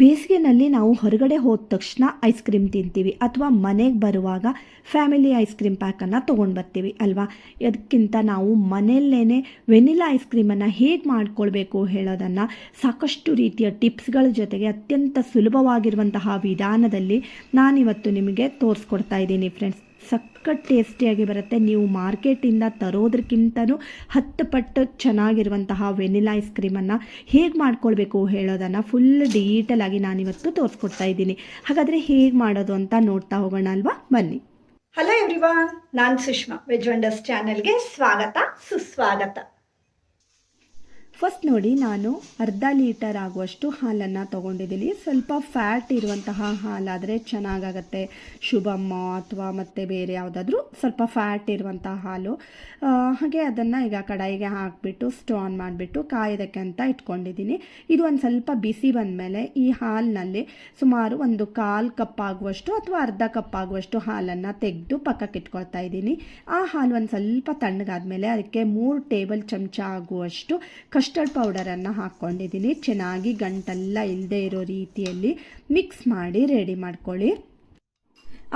ಬೇಸಿಗೆನಲ್ಲಿ ನಾವು ಹೊರಗಡೆ ಹೋದ ತಕ್ಷಣ ಐಸ್ ಕ್ರೀಮ್ ತಿಂತೀವಿ ಅಥವಾ ಮನೆಗೆ ಬರುವಾಗ ಫ್ಯಾಮಿಲಿ ಐಸ್ ಕ್ರೀಮ್ ಪ್ಯಾಕನ್ನು ತೊಗೊಂಡು ಬರ್ತೀವಿ ಅಲ್ವಾ. ಅದಕ್ಕಿಂತ ನಾವು ಮನೆಯಲ್ಲೇ ವೆನಿಲಾ ಐಸ್ ಕ್ರೀಮನ್ನು ಹೇಗೆ ಮಾಡ್ಕೊಳ್ಬೇಕು ಹೇಳೋದನ್ನು ಸಾಕಷ್ಟು ರೀತಿಯ ಟಿಪ್ಸ್ಗಳ ಜೊತೆಗೆ ಅತ್ಯಂತ ಸುಲಭವಾಗಿರುವಂತಹ ವಿಧಾನದಲ್ಲಿ ನಾನಿವತ್ತು ನಿಮಗೆ ತೋರಿಸ್ಕೊಡ್ತಾ ಇದ್ದೀನಿ ಫ್ರೆಂಡ್ಸ್. ಸಖತ್ ಟೇಸ್ಟಿಯಾಗಿ ಬರುತ್ತೆ. ನೀವು ಮಾರ್ಕೆಟಿಂದ ತರೋದಕ್ಕಿಂತನೂ 10 ಪಟ್ಟು ಚೆನ್ನಾಗಿರುವಂತಹ ವೆನಿಲಾ ಐಸ್ ಕ್ರೀಮನ್ನು ಹೇಗೆ ಮಾಡ್ಕೊಳ್ಬೇಕು ಹೇಳೋದನ್ನು ಫುಲ್ ಡೀಟೇಲ್ ಆಗಿ ನಾನಿವತ್ತು ತೋರಿಸ್ಕೊಡ್ತಾ ಇದ್ದೀನಿ. ಹಾಗಾದರೆ ಹೇಗೆ ಮಾಡೋದು ಅಂತ ನೋಡ್ತಾ ಹೋಗೋಣ ಅಲ್ವಾ, ಬನ್ನಿ. ಹಲೋ ಎವ್ರಿವಾನ್, ನಾನು ಸುಷ್ಮಾ. ವೆಜ್ ವಂಡರ್ಸ್ ಚಾನೆಲ್ಗೆ ಸ್ವಾಗತ, ಸುಸ್ವಾಗತ. ಫಸ್ಟ್ ನೋಡಿ, ನಾನು ಅರ್ಧ ಲೀಟರ್ ಆಗುವಷ್ಟು ಹಾಲನ್ನು ತೊಗೊಂಡಿದ್ದೀನಿ. ಸ್ವಲ್ಪ ಫ್ಯಾಟ್ ಇರುವಂತಹ ಹಾಲಾದರೆ ಚೆನ್ನಾಗಾಗತ್ತೆ. ಶುಭಮ್ಮ ಅಥವಾ ಮತ್ತು ಬೇರೆ ಯಾವುದಾದ್ರೂ ಸ್ವಲ್ಪ ಫ್ಯಾಟ್ ಇರುವಂತಹ ಹಾಲು. ಹಾಗೆ ಅದನ್ನು ಈಗ ಕಡಾಯಿಗೆ ಹಾಕಿಬಿಟ್ಟು ಸ್ಟವ್ ಆನ್ ಮಾಡಿಬಿಟ್ಟು ಕಾಯೋದಕ್ಕೆ ಅಂತ ಇಟ್ಕೊಂಡಿದ್ದೀನಿ. ಇದು ಒಂದು ಸ್ವಲ್ಪ ಬಿಸಿ ಬಂದಮೇಲೆ ಈ ಹಾಲಿನಲ್ಲಿ ಸುಮಾರು ಒಂದು 1/4 ಕಪ್ ಆಗುವಷ್ಟು ಅಥವಾ ಅರ್ಧ ಕಪ್ ಆಗುವಷ್ಟು ಹಾಲನ್ನು ತೆಗೆದು ಪಕ್ಕಕ್ಕೆ ಇಟ್ಕೊಳ್ತಾ ಇದ್ದೀನಿ. ಆ ಹಾಲು ಒಂದು ಸ್ವಲ್ಪ ತಣ್ಣಗಾದ್ಮೇಲೆ ಅದಕ್ಕೆ 3 ಟೇಬಲ್ ಚಮಚ ಆಗುವಷ್ಟು ಕಸ್ಟರ್ಡ್ ಪೌಡರನ್ನು ಹಾಕ್ಕೊಂಡಿದ್ದೀನಿ. ಚೆನ್ನಾಗಿ ಗಂಟೆಲ್ಲ ಇಲ್ಲದೆ ಇರೋ ರೀತಿಯಲ್ಲಿ ಮಿಕ್ಸ್ ಮಾಡಿ ರೆಡಿ ಮಾಡ್ಕೊಳ್ಳಿ.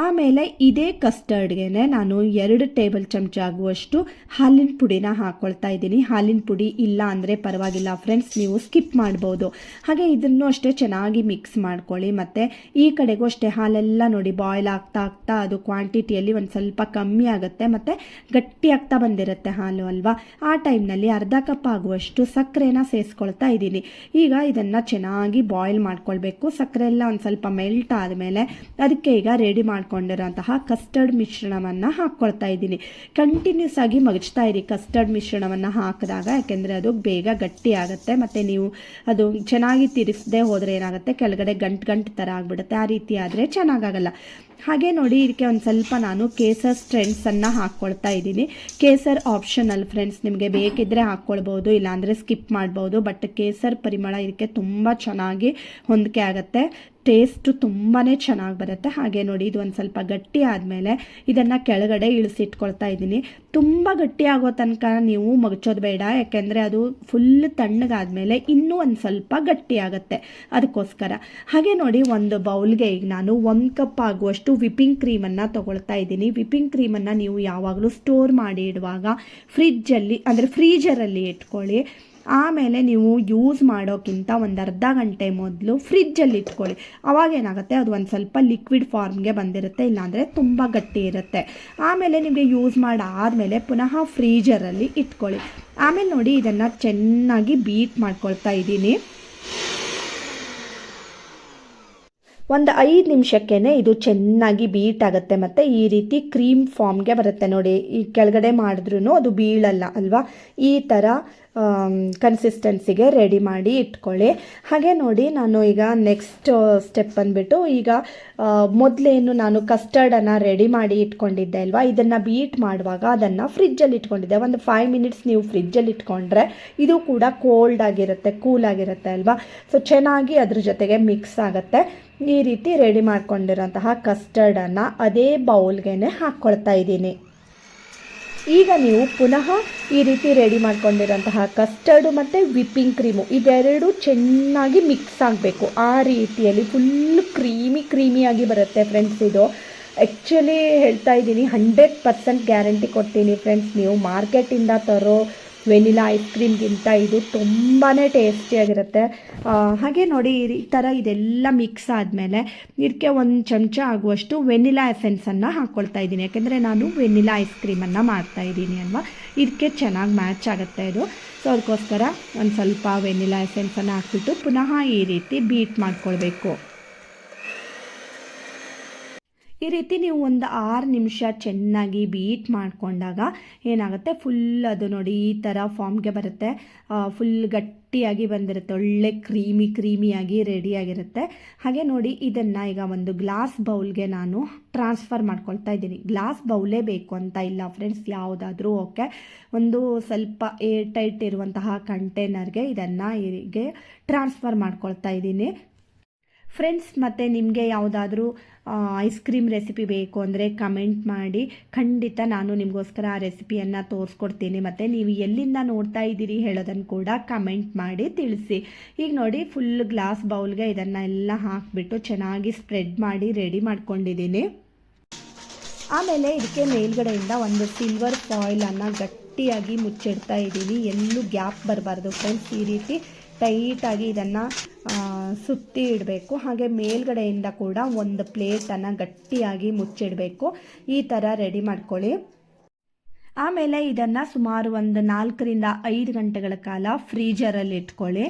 ಆಮೇಲೆ ಇದೇ ಕಸ್ಟರ್ಡ್ಗೆ ನಾನು 2 ಟೇಬಲ್ ಚಮಚ ಆಗುವಷ್ಟು ಹಾಲಿನ ಪುಡಿನ ಹಾಕ್ಕೊಳ್ತಾ ಇದ್ದೀನಿ. ಹಾಲಿನ ಪುಡಿ ಇಲ್ಲ ಅಂದರೆ ಪರವಾಗಿಲ್ಲ ಫ್ರೆಂಡ್ಸ್, ನೀವು ಸ್ಕಿಪ್ ಮಾಡ್ಬೋದು. ಹಾಗೆ ಇದನ್ನು ಅಷ್ಟೇ ಚೆನ್ನಾಗಿ ಮಿಕ್ಸ್ ಮಾಡ್ಕೊಳ್ಳಿ. ಮತ್ತು ಈ ಕಡೆಗೂ ಅಷ್ಟೇ ಹಾಲೆಲ್ಲ ನೋಡಿ ಬಾಯ್ಲ್ ಆಗ್ತಾ ಆಗ್ತಾ ಅದು ಕ್ವಾಂಟಿಟಿಯಲ್ಲಿ ಒಂದು ಸ್ವಲ್ಪ ಕಮ್ಮಿ ಆಗುತ್ತೆ ಮತ್ತು ಗಟ್ಟಿ ಆಗ್ತಾ ಬಂದಿರುತ್ತೆ ಹಾಲು ಅಲ್ವಾ. ಆ ಟೈಮ್ನಲ್ಲಿ ಅರ್ಧ ಕಪ್ ಆಗುವಷ್ಟು ಸಕ್ಕರೆನ ಸೇರಿಸ್ಕೊಳ್ತಾ ಇದ್ದೀನಿ. ಈಗ ಇದನ್ನು ಚೆನ್ನಾಗಿ ಬಾಯ್ಲ್ ಮಾಡ್ಕೊಳ್ಬೇಕು. ಸಕ್ಕರೆ ಎಲ್ಲ ಒಂದು ಸ್ವಲ್ಪ ಮೆಲ್ಟ್ ಆದಮೇಲೆ ಅದಕ್ಕೆ ಈಗ ರೆಡಿ ಕೊಂಡಿರೋಂತಹ ಕಸ್ಟರ್ಡ್ ಮಿಶ್ರಣವನ್ನು ಹಾಕ್ಕೊಳ್ತಾ ಇದ್ದೀನಿ. ಕಂಟಿನ್ಯೂಸ್ ಆಗಿ ಮಗಚ್ತಾ ಇರಿ ಕಸ್ಟರ್ಡ್ ಮಿಶ್ರಣವನ್ನು ಹಾಕಿದಾಗ, ಯಾಕೆಂದರೆ ಅದು ಬೇಗ ಗಟ್ಟಿ ಆಗುತ್ತೆ. ಮತ್ತು ನೀವು ಅದು ಚೆನ್ನಾಗಿ ತಿರುಗಿಸದೆ ಹೋದರೆ ಏನಾಗುತ್ತೆ, ಕೆಳಗಡೆ ಗಂಟು ಥರ ಆಗಿಬಿಡುತ್ತೆ. ಆ ರೀತಿ ಆದರೆ ಚೆನ್ನಾಗಾಗಲ್ಲ. ಹಾಗೆ ನೋಡಿ, ಇದಕ್ಕೆ ಒಂದು ಸ್ವಲ್ಪ ನಾನು ಕೇಸರ್ ಸ್ಟ್ರೆಂಡ್ಸನ್ನು ಹಾಕ್ಕೊಳ್ತಾ ಇದ್ದೀನಿ. ಕೇಸರ್ ಆಪ್ಷನಲ್ ಫ್ರೆಂಡ್ಸ್, ನಿಮಗೆ ಬೇಕಿದ್ದರೆ ಹಾಕ್ಕೊಳ್ಬೋದು, ಇಲ್ಲಾಂದರೆ ಸ್ಕಿಪ್ ಮಾಡ್ಬೋದು. ಬಟ್ ಕೇಸರ್ ಪರಿಮಳ ಇದಕ್ಕೆ ತುಂಬ ಚೆನ್ನಾಗಿ ಹೊಂದಿಕೆ ಆಗುತ್ತೆ. ಟೇಸ್ಟು ತುಂಬಾ ಚೆನ್ನಾಗಿ ಬರುತ್ತೆ. ಹಾಗೆ ನೋಡಿ, ಇದು ಒಂದು ಸ್ವಲ್ಪ ಗಟ್ಟಿ ಆದಮೇಲೆ ಇದನ್ನು ಕೆಳಗಡೆ ಇಳಿಸಿಟ್ಕೊಳ್ತಾ ಇದ್ದೀನಿ. ತುಂಬ ಗಟ್ಟಿ ಆಗೋ ತನಕ ನೀವು ಮಗಚೋದು ಬೇಡ, ಯಾಕೆಂದರೆ ಅದು ಫುಲ್ ತಣ್ಣಗಾದ್ಮೇಲೆ ಇನ್ನೂ ಒಂದು ಸ್ವಲ್ಪ ಗಟ್ಟಿ ಆಗುತ್ತೆ, ಅದಕ್ಕೋಸ್ಕರ. ಹಾಗೆ ನೋಡಿ, ಒಂದು ಬೌಲ್ಗೆ ಈಗ ನಾನು 1 ಕಪ್ ಆಗುವಷ್ಟು ವಿಪ್ಪಿಂಗ್ ಕ್ರೀಮನ್ನು ತೊಗೊಳ್ತಾ ಇದ್ದೀನಿ. ವಿಪ್ಪಿಂಗ್ ಕ್ರೀಮನ್ನು ನೀವು ಯಾವಾಗಲೂ ಸ್ಟೋರ್ ಮಾಡಿ ಇಡುವಾಗ ಫ್ರಿಜ್ಜಲ್ಲಿ ಅಂದರೆ ಫ್ರೀಜರಲ್ಲಿ ಇಟ್ಕೊಳ್ಳಿ. ಆಮೇಲೆ ನೀವು ಯೂಸ್ ಮಾಡೋಕ್ಕಿಂತ ಒಂದು ಅರ್ಧ ಗಂಟೆ ಮೊದಲು ಫ್ರಿಜ್ಜಲ್ಲಿ ಇಟ್ಕೊಳ್ಳಿ. ಅವಾಗೇನಾಗುತ್ತೆ, ಅದು ಒಂದು ಸ್ವಲ್ಪ ಲಿಕ್ವಿಡ್ ಫಾರ್ಮ್ಗೆ ಬಂದಿರುತ್ತೆ, ಇಲ್ಲಾಂದರೆ ತುಂಬ ಗಟ್ಟಿ ಇರುತ್ತೆ. ಆಮೇಲೆ ನಿಮಗೆ ಯೂಸ್ ಮಾಡಾದಮೇಲೆ ಪುನಃ ಫ್ರೀಜರಲ್ಲಿ ಇಟ್ಕೊಳ್ಳಿ. ಆಮೇಲೆ ನೋಡಿ, ಇದನ್ನು ಚೆನ್ನಾಗಿ ಬೀಟ್ ಮಾಡ್ಕೊಳ್ತಾ ಇದ್ದೀನಿ. ಒಂದು 5 ನಿಮಿಷಕ್ಕೇ ಇದು ಚೆನ್ನಾಗಿ ಬೀಟ್ ಆಗುತ್ತೆ ಮತ್ತು ಈ ರೀತಿ ಕ್ರೀಮ್ ಫಾರ್ಮ್ಗೆ ಬರುತ್ತೆ. ನೋಡಿ, ಈ ಕೆಳಗಡೆ ಮಾಡಿದ್ರೂ ಅದು ಬೀಳಲ್ಲ ಅಲ್ವಾ. ಈ ಥರ ಕನ್ಸಿಸ್ಟೆನ್ಸಿಗೆ ರೆಡಿ ಮಾಡಿ ಇಟ್ಕೊಳ್ಳಿ. ಹಾಗೆ ನೋಡಿ, ನಾನು ಈಗ ನೆಕ್ಸ್ಟ್ ಸ್ಟೆಪ್ ಬಂದುಬಿಟ್ಟು, ಈಗ ಮೊದಲೇನು ನಾನು ಕಸ್ಟರ್ಡನ್ನು ರೆಡಿ ಮಾಡಿ ಇಟ್ಕೊಂಡಿದ್ದೆ ಅಲ್ವಾ, ಇದನ್ನು ಬೀಟ್ ಮಾಡುವಾಗ ಅದನ್ನು ಫ್ರಿಜ್ಜಲ್ಲಿ ಇಟ್ಕೊಂಡಿದ್ದೆ. ಒಂದು 5 ಮಿನಿಟ್ಸ್ ನೀವು ಫ್ರಿಜ್ಜಲ್ಲಿ ಇಟ್ಕೊಂಡ್ರೆ ಇದು ಕೂಡ ಕೋಲ್ಡ್ ಆಗಿರುತ್ತೆ, ಕೂಲ್ ಆಗಿರುತ್ತೆ ಅಲ್ವಾ. ಸೊ ಚೆನ್ನಾಗಿ ಅದ್ರ ಜೊತೆಗೆ ಮಿಕ್ಸ್ ಆಗುತ್ತೆ. ಈ ರೀತಿ ರೆಡಿ ಮಾಡ್ಕೊಂಡಿರೋಂತಹ ಕಸ್ಟರ್ಡನ್ನು ಅದೇ ಬೌಲ್ಗೆ ಹಾಕ್ಕೊಳ್ತಾ ಇದ್ದೀನಿ. ಈಗ ನೀವು ಪುನಃ ಈ ರೀತಿ ರೆಡಿ ಮಾಡ್ಕೊಂಡಿರೋಂತಹ ಕಸ್ಟರ್ಡು ಮತ್ತು ವಿಪ್ಪಿಂಗ್ ಕ್ರೀಮು ಇದೆರಡು ಚೆನ್ನಾಗಿ ಮಿಕ್ಸ್ ಆಗಬೇಕು. ಆ ರೀತಿಯಲ್ಲಿ ಫುಲ್ ಕ್ರೀಮಿಯಾಗಿ ಬರುತ್ತೆ ಫ್ರೆಂಡ್ಸ್. ಇದು ಆ್ಯಕ್ಚುಲಿ ಹೇಳ್ತಾ ಇದ್ದೀನಿ, 100% ಗ್ಯಾರಂಟಿ ಕೊಡ್ತೀನಿ ಫ್ರೆಂಡ್ಸ್. ನೀವು ಮಾರ್ಕೆಟಿಂದ ತರೋ ವೆನಿಲಾ ಐಸ್ ಕ್ರೀಮ್ಗಿಂತ ಇದು ತುಂಬಾ ಟೇಸ್ಟಿಯಾಗಿರುತ್ತೆ. ಹಾಗೆ ನೋಡಿ, ಈ ಥರ ಇದೆಲ್ಲ ಮಿಕ್ಸ್ ಆದಮೇಲೆ ಇದಕ್ಕೆ 1 ಚಮಚ ಆಗುವಷ್ಟು ವೆನಿಲಾ ಎಸೆನ್ಸನ್ನು ಹಾಕ್ಕೊಳ್ತಾ ಇದ್ದೀನಿ. ಯಾಕೆಂದರೆ ನಾನು ವೆನಿಲಾ ಐಸ್ ಕ್ರೀಮನ್ನು ಮಾಡ್ತಾಯಿದ್ದೀನಿ ಅಲ್ವಾ, ಇದಕ್ಕೆ ಚೆನ್ನಾಗಿ ಮ್ಯಾಚ್ ಆಗುತ್ತೆ ಇದು. ಸೊ ಅದಕ್ಕೋಸ್ಕರ ಒಂದು ಸ್ವಲ್ಪ ವೆನಿಲಾ ಎಸೆನ್ಸನ್ನು ಹಾಕ್ಬಿಟ್ಟು ಪುನಃ ಈ ರೀತಿ ಬೀಟ್ ಮಾಡ್ಕೊಳ್ಬೇಕು. ಈ ರೀತಿ ನೀವು ಒಂದು 6 ನಿಮಿಷ ಚೆನ್ನಾಗಿ ಬೀಟ್ ಮಾಡಿಕೊಂಡಾಗ ಏನಾಗುತ್ತೆ, ಫುಲ್ ಅದು ನೋಡಿ ಈ ಥರ ಫಾರ್ಮ್ಗೆ ಬರುತ್ತೆ. ಫುಲ್ ಗಟ್ಟಿಯಾಗಿ ಬಂದಿರುತ್ತೆ, ಒಳ್ಳೆ ಕ್ರೀಮಿಯಾಗಿ ರೆಡಿಯಾಗಿರುತ್ತೆ. ಹಾಗೆ ನೋಡಿ, ಇದನ್ನು ಈಗ ಒಂದು ಗ್ಲಾಸ್ ಬೌಲ್ಗೆ ನಾನು ಟ್ರಾನ್ಸ್ಫರ್ ಮಾಡ್ಕೊಳ್ತಾ ಇದ್ದೀನಿ. ಗ್ಲಾಸ್ ಬೌಲೇ ಬೇಕು ಅಂತ ಇಲ್ಲ ಫ್ರೆಂಡ್ಸ್, ಯಾವುದಾದ್ರೂ ಓಕೆ. ಒಂದು ಸ್ವಲ್ಪ ಏರ್ ಟೈಟ್ ಇರುವಂತಹ ಕಂಟೈನರ್ಗೆ ಇದನ್ನು ಹೀಗೆ ಟ್ರಾನ್ಸ್ಫರ್ ಮಾಡ್ಕೊಳ್ತಾ ಇದ್ದೀನಿ. ಫ್ರೆಂಡ್ಸ್, ಮತ್ತು ನಿಮಗೆ ಯಾವುದಾದ್ರೂ ಐಸ್ ಕ್ರೀಮ್ ರೆಸಿಪಿ ಬೇಕು ಅಂದರೆ ಕಮೆಂಟ್ ಮಾಡಿ, ಖಂಡಿತ ನಾನು ನಿಮಗೋಸ್ಕರ ಆ ರೆಸಿಪಿಯನ್ನು ತೋರಿಸ್ಕೊಡ್ತೀನಿ. ಮತ್ತು ನೀವು ಎಲ್ಲಿಂದ ನೋಡ್ತಾ ಇದ್ದೀರಿ ಹೇಳೋದನ್ನು ಕೂಡ ಕಮೆಂಟ್ ಮಾಡಿ ತಿಳಿಸಿ. ಈಗ ನೋಡಿ, ಫುಲ್ ಗ್ಲಾಸ್ ಬೌಲ್ಗೆ ಇದನ್ನು ಎಲ್ಲ ಹಾಕಿಬಿಟ್ಟು ಚೆನ್ನಾಗಿ ಸ್ಪ್ರೆಡ್ ಮಾಡಿ ರೆಡಿ ಮಾಡ್ಕೊಂಡಿದ್ದೀನಿ. ಆಮೇಲೆ ಇದಕ್ಕೆ ಮೇಲ್ಗಡೆಯಿಂದ ಒಂದು ಸಿಲ್ವರ್ ಫಾಯಿಲನ್ನು ಗಟ್ಟಿಯಾಗಿ ಮುಚ್ಚಿಡ್ತಾ ಇದ್ದೀನಿ. ಎಲ್ಲೂ ಗ್ಯಾಪ್ ಬರಬಾರ್ದು ಫ್ರೆಂಡ್ಸ್. ಈ ರೀತಿ ಟೈಟಾಗಿ ಇದನ್ನು ಸುತ್ತಿ ಇಡಬೇಕು. ಹಾಗೆ ಮೇಲ್ಗಡೆಯಿಂದ ಕೂಡ ಒಂದು ಪ್ಲೇಟನ್ನು ಗಟ್ಟಿಯಾಗಿ ಮುಚ್ಚಿಡಬೇಕು. ಈ ಥರ ರೆಡಿ ಮಾಡ್ಕೊಳ್ಳಿ. ಆಮೇಲೆ ಇದನ್ನು ಸುಮಾರು ಒಂದು 4 ರಿಂದ 5 ಗಂಟೆಗಳ ಕಾಲ ಫ್ರೀಜರಲ್ಲಿ ಇಟ್ಕೊಳ್ಳಿ.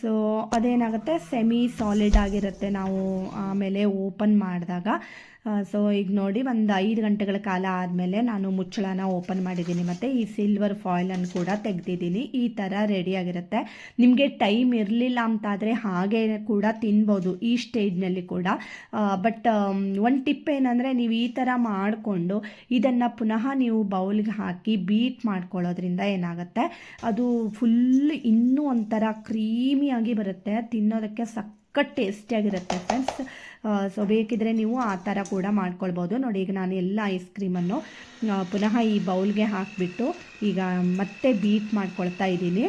ಸೊ ಅದೇನಾಗುತ್ತೆ, ಸೆಮಿ ಸಾಲಿಡ್ ಆಗಿರುತ್ತೆ ನಾವು ಆಮೇಲೆ ಓಪನ್ ಮಾಡಿದಾಗ. ಸೊ ಈಗ ನೋಡಿ, ಒಂದು 5 ಗಂಟೆಗಳ ಕಾಲ ಆದಮೇಲೆ ನಾನು ಮುಚ್ಚಳನ ಓಪನ್ ಮಾಡಿದ್ದೀನಿ ಮತ್ತು ಈ ಸಿಲ್ವರ್ ಫಾಯಿಲನ್ನು ಕೂಡ ತೆಗೆದಿದ್ದೀನಿ. ಈ ಥರ ರೆಡಿಯಾಗಿರುತ್ತೆ. ನಿಮಗೆ ಟೈಮ್ ಇರಲಿಲ್ಲ ಅಂತಾದರೆ ಹಾಗೆ ಕೂಡ ತಿನ್ಬೋದು ಈ ಸ್ಟೇಜ್ನಲ್ಲಿ ಕೂಡ. ಬಟ್ ಒಂದು ಟಿಪ್ ಏನಂದರೆ, ನೀವು ಈ ಥರ ಮಾಡಿಕೊಂಡು ಇದನ್ನು ಪುನಃ ನೀವು ಬೌಲ್ಗೆ ಹಾಕಿ ಬೀಟ್ ಮಾಡ್ಕೊಳ್ಳೋದ್ರಿಂದ ಏನಾಗುತ್ತೆ, ಅದು ಫುಲ್ ಇನ್ನೂ ಒಂಥರ ಕ್ರೀಮಿಯಾಗಿ ಬರುತ್ತೆ. ತಿನ್ನೋದಕ್ಕೆ ಟೇಸ್ಟಿಯಾಗಿರುತ್ತೆ ಫ್ರೆಂಡ್ಸ್. ಸೊ ಬೇಕಿದ್ರೆ ನೀವು ಆ ಥರ ಕೂಡ ಮಾಡ್ಕೊಳ್ಬೋದು. ನೋಡಿ, ಈಗ ನಾನು ಎಲ್ಲ ಐಸ್ ಕ್ರೀಮನ್ನು ಪುನಃ ಈ ಬೌಲ್ಗೆ ಹಾಕಿಬಿಟ್ಟು ಈಗ ಮತ್ತೆ ಬೀಟ್ ಮಾಡ್ಕೊಳ್ತಾ ಇದ್ದೀನಿ.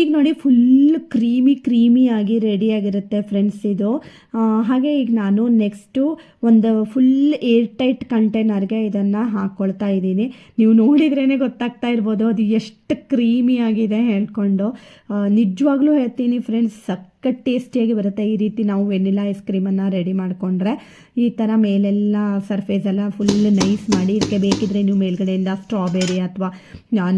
ಈಗ ನೋಡಿ, ಫುಲ್ ಕ್ರೀಮಿಯಾಗಿ ರೆಡಿಯಾಗಿರುತ್ತೆ ಫ್ರೆಂಡ್ಸ್ ಇದು. ಹಾಗೆ ಈಗ ನಾನು ನೆಕ್ಸ್ಟು ಒಂದು ಫುಲ್ ಏರ್ ಟೈಟ್ ಕಂಟೈನರ್ಗೆ ಇದನ್ನು ಹಾಕ್ಕೊಳ್ತಾ ಇದ್ದೀನಿ. ನೀವು ನೋಡಿದ್ರೇ ಗೊತ್ತಾಗ್ತಾ ಇರ್ಬೋದು ಅದು ಎಷ್ಟು ಕ್ರೀಮಿಯಾಗಿದೆ ಹೇಳ್ಕೊಂಡು. ನಿಜವಾಗ್ಲೂ ಹೇಳ್ತೀನಿ ಫ್ರೆಂಡ್ಸ್, ಟೇಸ್ಟಿಯಾಗಿ ಬರುತ್ತೆ. ಈ ರೀತಿ ನಾವು ವೆನಿಲಾ ಐಸ್ ಕ್ರೀಮನ್ನು ರೆಡಿ ಮಾಡಿಕೊಂಡ್ರೆ ಈ ಥರ ಮೇಲೆಲ್ಲ ಸರ್ಫೇಸ್ ಎಲ್ಲ ಫುಲ್ ನೈಸ್ ಮಾಡಿ, ಇದಕ್ಕೆ ಬೇಕಿದ್ರೆ ನೀವು ಮೇಲ್ಗಡೆಯಿಂದ ಸ್ಟ್ರಾಬೆರಿ ಅಥವಾ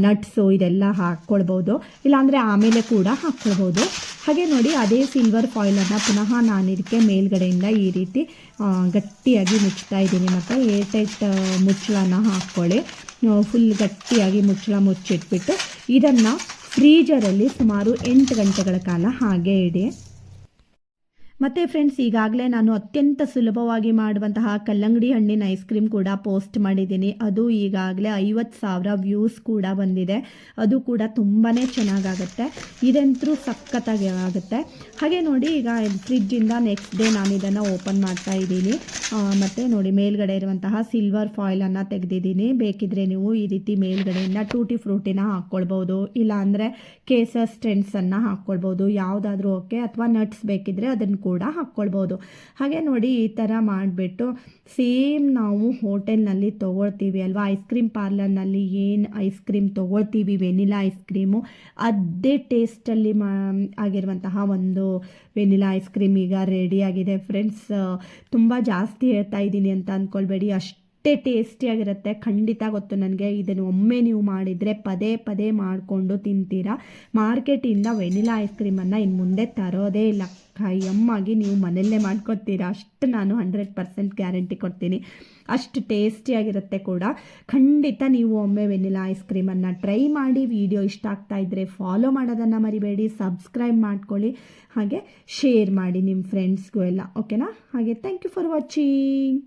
ನಟ್ಸು ಇದೆಲ್ಲ ಹಾಕ್ಕೊಳ್ಬೋದು, ಇಲ್ಲಾಂದರೆ ಆಮೇಲೆ ಕೂಡ ಹಾಕ್ಕೊಳ್ಬೋದು. ಹಾಗೆ ನೋಡಿ, ಅದೇ ಸಿಲ್ವರ್ ಫಾಯಿಲನ್ನು ಪುನಃ ನಾನು ಇದಕ್ಕೆ ಮೇಲ್ಗಡೆಯಿಂದ ಈ ರೀತಿ ಗಟ್ಟಿಯಾಗಿ ಮುಚ್ತಾ ಇದ್ದೀನಿ. ಮತ್ತು ಏರ್ ಟೈಟ್ ಮುಚ್ಚಳನ ಹಾಕ್ಕೊಳ್ಳಿ. ಫುಲ್ ಗಟ್ಟಿಯಾಗಿ ಮುಚ್ಚಳ ಮುಚ್ಚಿಟ್ಬಿಟ್ಟು ಇದನ್ನು ಫ್ರೀಜರಲ್ಲಿ ಸುಮಾರು 8 ಗಂಟೆಗಳ ಕಾಲ ಹಾಗೆ ಇಡಿ. ಮತ್ತು ಫ್ರೆಂಡ್ಸ್, ಈಗಾಗಲೇ ನಾನು ಅತ್ಯಂತ ಸುಲಭವಾಗಿ ಮಾಡುವಂತಹ ಕಲ್ಲಂಗಡಿ ಹಣ್ಣಿನ ಐಸ್ ಕ್ರೀಮ್ ಕೂಡ ಪೋಸ್ಟ್ ಮಾಡಿದ್ದೀನಿ. ಅದು ಈಗಾಗಲೇ 50,000 ವ್ಯೂಸ್ ಕೂಡ ಬಂದಿದೆ. ಅದು ಕೂಡ ತುಂಬಾ ಚೆನ್ನಾಗಾಗುತ್ತೆ. ಇದಂತರೂ ಸಖತ್ತಾಗಿ ಆಗುತ್ತೆ. ಹಾಗೆ ನೋಡಿ, ಈಗ ಫ್ರಿಡ್ಜಿಂದ ನೆಕ್ಸ್ಟ್ ಡೇ ನಾನು ಇದನ್ನು ಓಪನ್ ಮಾಡ್ತಾ ಇದ್ದೀನಿ. ಮತ್ತು ನೋಡಿ, ಮೇಲ್ಗಡೆ ಇರುವಂತಹ ಸಿಲ್ವರ್ ಫಾಯಿಲನ್ನು ತೆಗೆದಿದ್ದೀನಿ. ಬೇಕಿದ್ರೆ ನೀವು ಈ ರೀತಿ ಮೇಲ್ಗಡೆಯಿಂದ ಟೂಟಿ ಫ್ರೂಟಿನ ಹಾಕ್ಕೊಳ್ಬೋದು, ಇಲ್ಲಾಂದರೆ ಕೇಸರ್ ಸ್ಟೆನ್ಸನ್ನು ಹಾಕ್ಕೊಳ್ಬೋದು, ಯಾವುದಾದ್ರೂ ಓಕೆ. ಅಥವಾ ನಟ್ಸ್ ಬೇಕಿದ್ರೆ ಅದನ್ನು ಕೂಡ ಹಾಕ್ಕೊಳ್ಬೋದು. ಹಾಗೆ ನೋಡಿ, ಈ ಥರ ಮಾಡಿಬಿಟ್ಟು ಸೇಮ್ ನಾವು ಹೋಟೆಲ್ನಲ್ಲಿ ತೊಗೊಳ್ತೀವಿ ಅಲ್ವಾ, ಐಸ್ ಕ್ರೀಮ್ ಪಾರ್ಲರ್ನಲ್ಲಿ ಏನು ಐಸ್ ಕ್ರೀಮ್ ತೊಗೊಳ್ತೀವಿ ವೆನಿಲಾ ಐಸ್ ಕ್ರೀಮು, ಅದೇ ಟೇಸ್ಟಲ್ಲಿ ಆಗಿರುವಂತಹ ಒಂದು ವೆನಿಲಾ ಐಸ್ ಕ್ರೀಮ್ ಈಗ ರೆಡಿಯಾಗಿದೆ ಫ್ರೆಂಡ್ಸ್. ತುಂಬ ಜಾಸ್ತಿ ಹೇಳ್ತಾ ಇದ್ದೀನಿ ಅಂತ ಅಂದ್ಕೊಳ್ಬೇಡಿ, ಅಷ್ಟೇ ಟೇಸ್ಟಿಯಾಗಿರುತ್ತೆ. ಖಂಡಿತ ಗೊತ್ತು ನನಗೆ. ಇದನ್ನು ಒಮ್ಮೆ ನೀವು ಮಾಡಿದರೆ ಪದೇ ಪದೇ ಮಾಡಿಕೊಂಡು ತಿಂತೀರಾ. ಮಾರ್ಕೆಟಿಂದ ವೆನಿಲಾ ಐಸ್ ಕ್ರೀಮನ್ನು ಇನ್ನು ಮುಂದೆ ತರೋದೇ ಇಲ್ಲ. ಕೈಯಮ್ಮಾಗಿ ನೀವು ಮನೆಯಲ್ಲೇ ಮಾಡ್ಕೊತೀರಾ, ಅಷ್ಟು ನಾನು 100% ಗ್ಯಾರಂಟಿ ಕೊಡ್ತೀನಿ. ಅಷ್ಟು ಟೇಸ್ಟಿಯಾಗಿರುತ್ತೆ ಕೂಡ. ಖಂಡಿತ ನೀವು ಒಮ್ಮೆ ವೆನಿಲಾ ಐಸ್ ಕ್ರೀಮನ್ನು ಟ್ರೈ ಮಾಡಿ. ವಿಡಿಯೋ ಇಷ್ಟ ಆಗ್ತಾ ಇದ್ದರೆ ಫಾಲೋ ಮಾಡೋದನ್ನು ಮರಿಬೇಡಿ, ಸಬ್ಸ್ಕ್ರೈಬ್ ಮಾಡ್ಕೊಳ್ಳಿ, ಹಾಗೆ ಶೇರ್ ಮಾಡಿ ನಿಮ್ಮ ಫ್ರೆಂಡ್ಸ್ಗೂ ಎಲ್ಲ, ಓಕೆನಾ? ಹಾಗೆ ಥ್ಯಾಂಕ್ ಯು ಫಾರ್ ವಾಚಿಂಗ್.